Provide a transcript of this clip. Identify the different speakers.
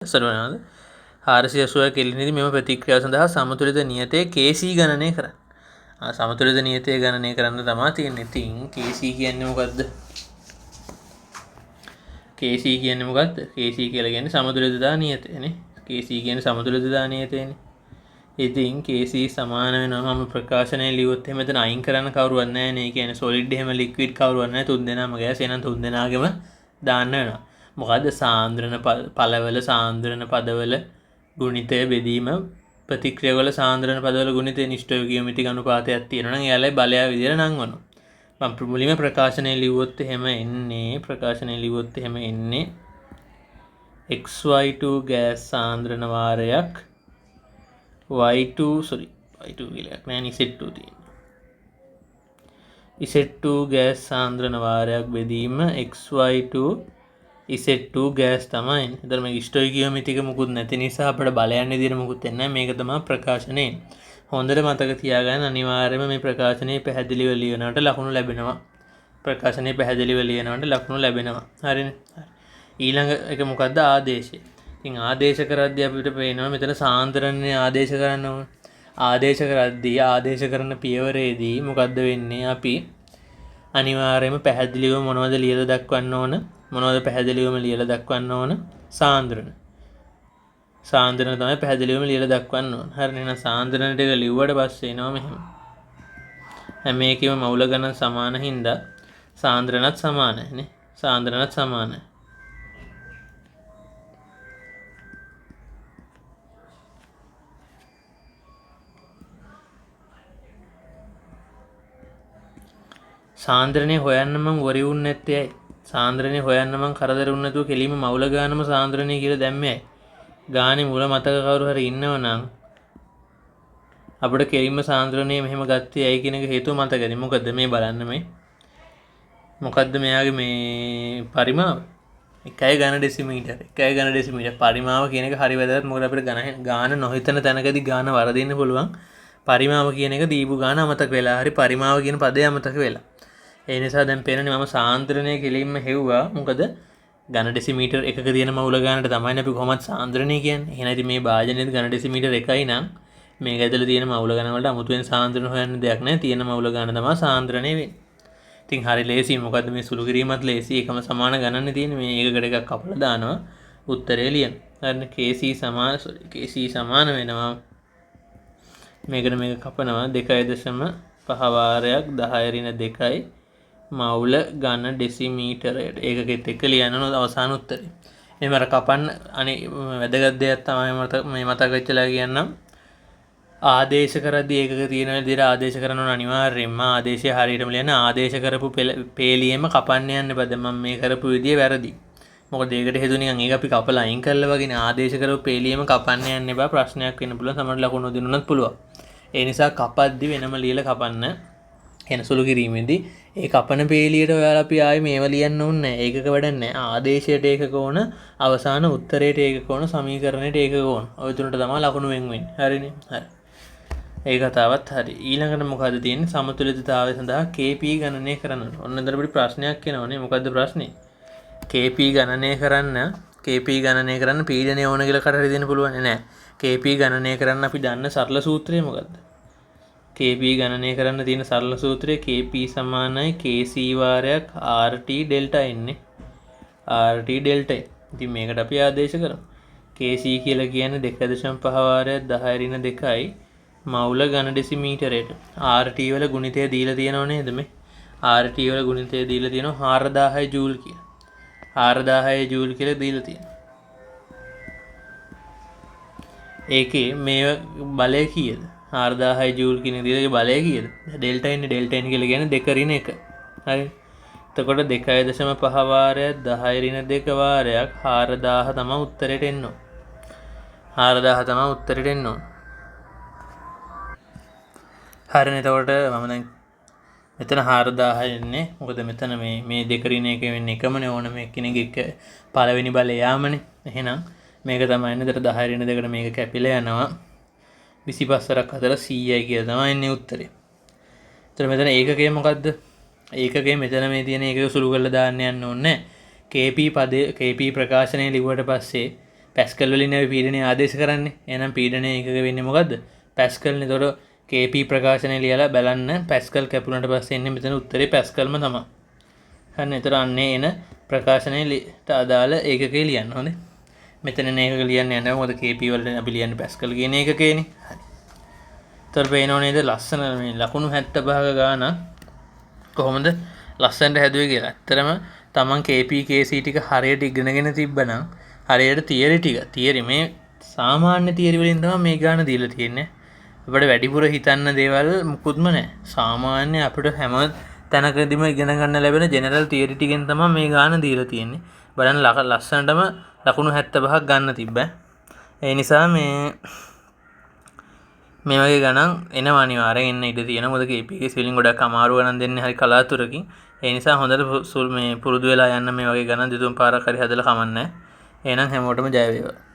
Speaker 1: සරවනද 480 කෙලිනේදී මෙම ප්‍රතික්‍රියාව සඳහා සමතුලිත නියතයේ KC ගණනය කරන්න. සමතුලිත නියතය ගණනය කරන්න තමයි තියෙන්නේ. ඉතින් KC කියන්නේ මොකද්ද? KC කියන්නේ මොකද්ද? KC කියලා කියන්නේ සමතුලිතතා නියතයනේ. KC කියන්නේ සමතුලිතතා නියතයනේ. ඉතින් KC සමාන වෙනවා මම ප්‍රකාශනයේ ලියුවොත් එහෙම මෙතන අයින් කරන්න කවුරුවත් නැහැ නේ. ඒ කියන්නේ solid එහෙම liquid කවුරුවත් නැහැ. තුන් දෙනාම ගෑස්. එහෙනම් තුන් දෙනාගෙම දාන්න වෙනවා. මොකද්ද සාන්ද්‍රණ පළවල සාන්ද්‍රණ පදවල ගුණිතය බෙදීම ප්‍රතික්‍රියාවල සාන්ද්‍රණ පදවල ගුණිතය ස්ටොයිකියෝමෙට්‍රික් අනුපාතයක් තියෙනවා නම් එයාලයි බලය විදියට නම් වෙනවා. මම මුලින්ම ප්‍රකාශනයේ ලිව්වොත් එහෙම එන්නේ XY2 ගෑස් සාන්ද්‍රණ වාරයක් Y2 කියලා එකක් නෑ Z2 තියෙනවා. Z2 ගෑස් සාන්ද්‍රණ වාරයක් බෙදීම XY2 Z2 ගෑස් තමයි. එතන මේ ස්ටොයිකියෝමෙට්‍රික මුකුත් නැති නිසා අපිට බලයන් විදියට මුකුත් එන්නේ නැහැ. මේක තමයි ප්‍රකාශනය. හොඳට මතක තියාගන්න අනිවාර්යයෙන්ම මේ ප්‍රකාශනයේ පැහැදිලිව ලියනවට ලකුණු ලැබෙනවා. ප්‍රකාශනයේ පැහැදිලිව ලියනවට ලකුණු ලැබෙනවා. හරිනේ. ඊළඟ එක මොකද්ද? ආදේශය. ඉතින් ආදේශ කරද්දී අපිට පේනවා මෙතන සාන්ද්‍රණය ආදේශ කරන්න ඕන. ආදේශ කරද්දී ආදේශ කරන පියවරේදී මොකද්ද වෙන්නේ? අපි අනිවාර්යයෙන්ම පැහැදිලිව මොනවද ලියලා දක්වන්න ඕන? මොනවද පැහැදිලිවම ලියලා දක්වන්න ඕන? සාන්ද්‍රණ. සාන්ද්‍රණ තමයි පැහැදිලිවම ලියලා දක්වන්න ඕන. හරිනේ. එහෙනම් සාන්ද්‍රණ ටික ලිව්වට පස්සේ එනවා මෙහෙම. හැම එකෙම මවුල ගණන් සමාන හින්දා සාන්ද්‍රණත් සමානයි නේ. සාන්ද්‍රණත් සමානයි. සාන්ද්‍රණය හොයන්න මම වරි වුන්නේ නැත්තේ ඇයි? සාන්ද්‍රණය හොයන්න මම කරදර වුන්නේ නැතුව කෙලින්ම මවුල ගානම සාන්ද්‍රණය කියලා දැම්මේ ඇයි? ගානේ මුල මතක කවුරු හරි ඉන්නවනම් අපිට කෙලින්ම සාන්ද්‍රණය මෙහෙම ගත්තේ ඇයි කියන එක හේතුව මතකද? මොකද මේ බලන්න මේ. මොකද්ද මෙයාගේ මේ පරිමාව? 1 ඝන ඩෙසිමීටර්. 1 ඝන ඩෙසිමීටර් පරිමාව කියන එක හරි වැදගත්. මොකද අපිට ගාන නොහිතන තැනකදී ගාන වරදින්න පුළුවන්. පරිමාව කියන එක දීපු ගාන අමතක වෙලා හරි පරිමාව කියන පදේ අමතක වෙලා. ඒ නිසා දැන් පේනනේ මම සාන්ද්‍රණය කෙලින්ම හෙව්වා. මොකද ඝන ඩෙසිමීටර් එකක තියෙන මවුල ගානට තමයි අපි කොහොමද සාන්ද්‍රණය කියන්නේ. එහෙනම් ඉතින් මේ භාජනයේ ඝන ඩෙසිමීටර් 1යි නම් මේක ඇතුළේ තියෙන මවුල ගාන වලට අමුතුවෙන් සාන්ද්‍රණ හොයන්න දෙයක් නැහැ. තියෙන මවුල ගාන තමයි සාන්ද්‍රණය වෙන්නේ. ඉතින් හරි ලේසි. මොකද්ද මේ සුළු කිරීමත් ලේසි. එකම සමාන ගණන්නේ තියෙන්නේ. මේ එකකට එකක් කපලා දානවා. උත්තරේ ලියන්න. හරිනේ. KC සමාන වෙනවා. මේකට මේක කපනවා 2.5 වාරයක් 10 ඍණ 2යි මවුල ඝන ඩෙසිමීටරයට. ඒකෙත් එක්ක ලියන්න ඕන අවසාන උත්තරේ. එහෙම අර කපන්න අනේ වැදගත් දෙයක් තමයි මේ මතක වෙච්චලා කියන්නම්. ආදේශ කරද්දී ඒකක තියෙන විදිහට ආදේශ කරන ඕන අනිවාර්යයෙන්ම ආදේශය හරියටම ලියන්න. ආදේශ කරපු පේලියෙම කපන්න යන්න එපා. දැන් මම මේ කරපු විදිය වැරදි. මොකද ඒකට හේතුව නිකන් ඒක අපි කපලා අයින් කළා වගේනේ. ආදේශ කරපු පේලියෙම කපන්න යන්න එපා. ප්‍රශ්නයක් වෙන්න පුළුවන්. සමහර ලකුණු දෙන්නුනත් පුළුවන්. ඒ නිසා කපද්දි වෙනම ලියලා කපන්න. එන සුළු කිරීමේදී ඒ කපන පේලියට ඔයාලා අපි ආයේ මේව ලියන්න ඕනේ නැහැ. ඒකක වැඩක් නැහැ. ආදේශයට ඒකක ඕන, අවසාන උත්තරයට ඒකක ඕන, සමීකරණයට ඒකක ඕන. ඔය තුනට තමයි ලකුණු වෙන් වෙන්නේ. හරිනේ? හරි. ඒ කතාවත් හරි. ඊළඟට මොකද තියෙන්නේ? සමතුලිතතාවය සඳහා KP ගණනය කරන්න. ඔන්න එතන අපිට ප්‍රශ්නයක් එනවනේ. මොකද්ද ප්‍රශ්නේ? KP ගණනය කරන්න පීඩනය ඕන කියලා කට හරි දෙන්න පුළුවන් නෑ. KP ගණනය කරන්න අපි දන්න සරල සූත්‍රය මොකද්ද? KP ගණනය කරන්න තියෙන සරල සූත්‍රය KP සමානයි KC වාරයක් RT ඩෙල්ටා n නේ. RT delta. ඉතින් මේකට අපි ආදේශ කරමු. KC කියලා කියන්නේ 2.5 වාරයක් 10 ඍණ 2යි මවුල ඝන ඩෙසිමීටරයට. RT වල ගුණිතය දීලා තියෙනව නේද මේ? RT වල ගුණිතය දීලා තියෙනවා 4000 ජූල් කියලා. 4000 ජූල් කියලා දීලා තියෙනවා. ඒකේ මේ බලය කීයද? 4000 ජූල් කියන දීලා බලය කීයද? ඩෙල්ටා n කියලා කියන්නේ 2 ඍණ 1. හරි. එතකොට 2.5 වාරයක් 10 ඍණ 2 වාරයක් 4000 තමයි උත්තරේට එන්න ඕන. 4000 තමයි උත්තරේට එන්න ඕන. හරිනේ. එතකොට මම දැන් මෙතන 4000 එන්නේ. මොකද මෙතන මේ 2 ඍණ 1 වෙන්නේ එකමනේ ඕන මේ කෙනෙක් එක්ක පළවෙනි බලය යාමනේ. එහෙනම් මේක තමයි එන්නේ. ඒතර 10 ඍණ 2කට මේක කැපිලා යනවා. 25ක් අතර 100යි කියලා තමයි එන්නේ උත්තරේ. එතන මෙතන ඒකකය මොකද්ද? ඒකකය මෙතන මේ තියෙන ඒකක සුළු කරලා දාන්න යන්න ඕනේ. KP ප්‍රකාශනය ලිව්වට පස්සේ පැස්කල් වලින් පීඩනය ආදේශ කරන්නේ. එහෙනම් පීඩනය එකක වෙන්නේ මොකද්ද? පැස්කල්. ඒතකොට KP ප්‍රකාශනය ලියලා බලන්න පැස්කල් කැපුණට පස්සේ එන්නේ මෙතන උත්තරේ පැස්කල්ම තමයි. හරි. ඒතර අන්නේ එන ප්‍රකාශනයට අදාළ ඒකකේ ලියන්න. හොඳේ. මෙතන ඒකක ලියන්න යනවා. මොකද KP වලට අපි ලියන්නේ පැස්කල් කියන ඒකකේනේ. හරි. ඒතර පේනව නේද ලස්සන මේ ලකුණු 75ක ගාන කොහොමද ලස්සනට හැදුවේ කියලා. ඇත්තරම තමන් KP KC ටික හරියට ඉගෙනගෙන තිබ්බනම් හරියට තියරි මේ සාමාන්‍ය තියරි වලින් තමයි මේ ගාන දීලා තියෙන්නේ. අපිට වැඩිපුර හිතන්න දේවල් මුකුත්ම නැහැ. සාමාන්‍ය අපිට හැම තැනකදීම ඉගෙන ගන්න ලැබෙන ජෙනරල් තියරි ටිකෙන් තමයි මේ ගාන දීලා තියෙන්නේ. බලන්න ලස්සනටම ලකුණු 75ක් ගන්න තිබ්බා. ඒ නිසා මේ වගේ ගණන් එනවා අනිවාර්යෙන් එන්න ඉඩ තියෙනවා. මොකද KP එකේ ස්පෙලිං ගොඩක් අමාරු ගණන් දෙන්නේ හරි කලාතුරකින්. ඒ නිසා හොඳට මේ පුරුදු වෙලා යන්න මේ වගේ ගණන් දෙතුන් පාරක් හරි හදලා කමන්නේ. එහෙනම් හැමෝටම ජය වේවා.